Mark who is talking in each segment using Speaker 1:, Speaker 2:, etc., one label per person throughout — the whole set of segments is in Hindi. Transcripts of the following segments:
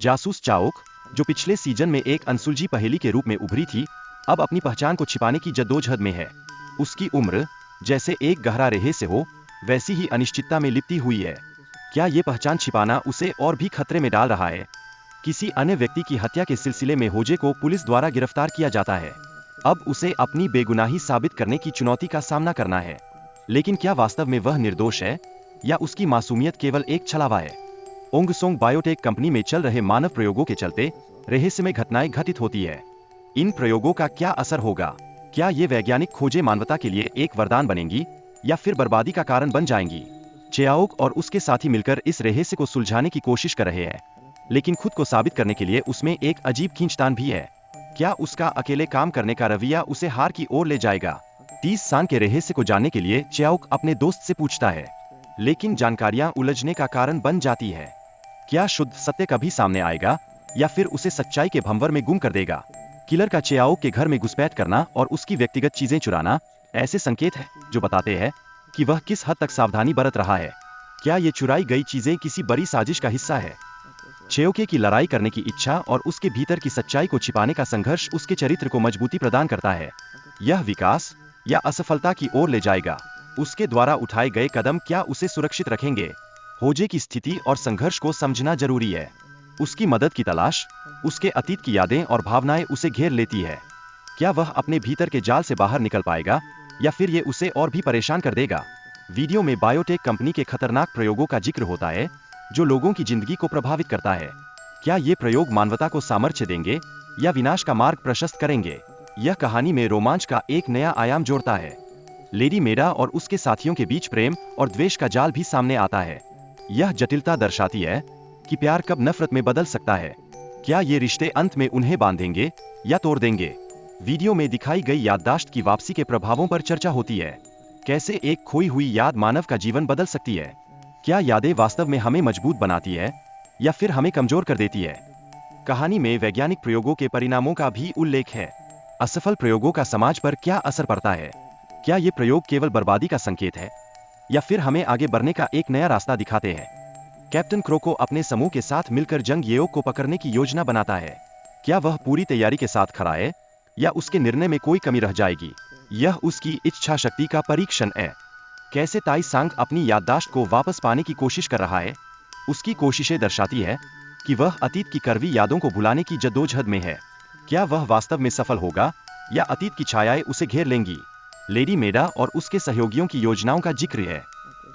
Speaker 1: जासूस चाओक, जो पिछले सीजन में एक अनसुलझी पहेली के रूप में उभरी थी, अब अपनी पहचान को छिपाने की जद्दोजहद में है। उसकी उम्र जैसे एक गहरा रहस्य हो, वैसी ही अनिश्चितता में लिपटी हुई है। क्या ये पहचान छिपाना उसे और भी खतरे में डाल रहा है? किसी अन्य व्यक्ति की हत्या के सिलसिले में होजे को पुलिस द्वारा गिरफ्तार किया जाता है। अब उसे अपनी बेगुनाही साबित करने की चुनौती का सामना करना है। लेकिन क्या वास्तव में वह निर्दोष है, या उसकी मासूमियत केवल एक छलावा है? ओंगसोंग बायोटेक कंपनी में चल रहे मानव प्रयोगों के चलते रहस्यमय घटनाएं घटित होती है। इन प्रयोगों का क्या असर होगा? क्या ये वैज्ञानिक खोजें मानवता के लिए एक वरदान बनेंगी, या फिर बर्बादी का कारण बन जाएंगी? चाओक और उसके साथी मिलकर इस रहस्य को सुलझाने की कोशिश कर रहे हैं, लेकिन खुद को साबित करने के लिए उसमें एक अजीब खींचतान भी है। क्या उसका अकेले काम करने का रवैया उसे हार की ओर ले जाएगा? 30 साल के रहस्य को जानने के लिए चाओक अपने दोस्त से पूछता है, लेकिन जानकारियां उलझने का कारण बन जाती है। क्या शुद्ध सत्य कभी सामने आएगा, या फिर उसे सच्चाई के भंवर में गुम कर देगा? किलर का चाओक के घर में घुसपैठ करना और उसकी व्यक्तिगत चीजें चुराना ऐसे संकेत हैं जो बताते हैं कि वह किस हद तक सावधानी बरत रहा है। क्या ये चुराई गई चीजें किसी बड़ी साजिश का हिस्सा है? चाओक की लड़ाई करने की इच्छा और उसके भीतर की सच्चाई को छिपाने का संघर्ष उसके चरित्र को मजबूती प्रदान करता है। यह विकास या असफलता की ओर ले जाएगा? उसके द्वारा उठाए गए कदम क्या उसे सुरक्षित रखेंगे? होजे की स्थिति और संघर्ष को समझना जरूरी है। उसकी मदद की तलाश, उसके अतीत की यादें और भावनाएं उसे घेर लेती है। क्या वह अपने भीतर के जाल से बाहर निकल पाएगा, या फिर ये उसे और भी परेशान कर देगा? वीडियो में बायोटेक कंपनी के खतरनाक प्रयोगों का जिक्र होता है, जो लोगों की जिंदगी को प्रभावित करता है। क्या ये प्रयोग मानवता को सामर्थ्य देंगे, या विनाश का मार्ग प्रशस्त करेंगे? यह कहानी में रोमांच का एक नया आयाम जोड़ता है। लेडी मेडा और उसके साथियों के बीच प्रेम और द्वेष का जाल भी सामने आता है। यह जटिलता दर्शाती है कि प्यार कब नफरत में बदल सकता है। क्या ये रिश्ते अंत में उन्हें बांधेंगे या तोड़ देंगे? वीडियो में दिखाई गई याददाश्त की वापसी के प्रभावों पर चर्चा होती है। कैसे एक खोई हुई याद मानव का जीवन बदल सकती है? क्या यादें वास्तव में हमें मजबूत बनाती है, या फिर हमें कमजोर कर देती है? कहानी में वैज्ञानिक प्रयोगों के परिणामों का भी उल्लेख है। असफल प्रयोगों का समाज पर क्या असर पड़ता है? क्या ये प्रयोग केवल बर्बादी का संकेत है, या फिर हमें आगे बढ़ने का एक नया रास्ता दिखाते हैं? कैप्टन क्रोको अपने समूह के साथ मिलकर जंग येओक को पकड़ने की योजना बनाता है। क्या वह पूरी तैयारी के साथ खड़ा है, या उसके निर्णय में कोई कमी रह जाएगी? यह उसकी इच्छा शक्ति का परीक्षण है। कैसे ताई सांग अपनी याददाश्त को वापस पाने की कोशिश कर रहा है? उसकी कोशिशें दर्शाती है कि वह अतीत की कड़वी यादों को भुलाने की जद्दोजहद में है। क्या वह वास्तव में सफल होगा, या अतीत की छायाएं उसे घेर लेंगी? लेडी मेडा और उसके सहयोगियों की योजनाओं का जिक्र है।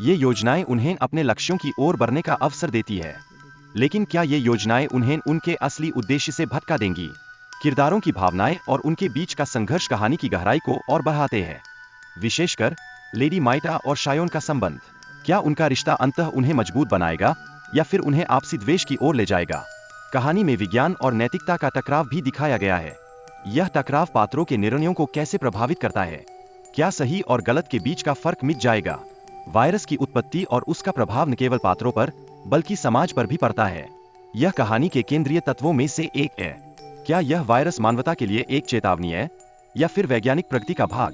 Speaker 1: ये योजनाएं उन्हें अपने लक्ष्यों की ओर बढ़ने का अवसर देती है, लेकिन क्या ये योजनाएं उन्हें उनके असली उद्देश्य से भटका देंगी? किरदारों की भावनाएं और उनके बीच का संघर्ष कहानी की गहराई को और बढ़ाते हैं। विशेषकर लेडी माइटा और शायोन का संबंध। क्या उनका रिश्ता अंततः उन्हें मजबूत बनाएगा, या फिर उन्हें आपसी द्वेष की ओर ले जाएगा? कहानी में विज्ञान और नैतिकता का टकराव भी दिखाया गया है। यह टकराव पात्रों के निर्णयों को कैसे प्रभावित करता है? क्या सही और गलत के बीच का फर्क मिट जाएगा? वायरस की उत्पत्ति और उसका प्रभाव न केवल पात्रों पर, बल्कि समाज पर भी पड़ता है। यह कहानी के केंद्रीय तत्वों में से एक है। क्या यह वायरस मानवता के लिए एक चेतावनी है, या फिर वैज्ञानिक प्रगति का भाग?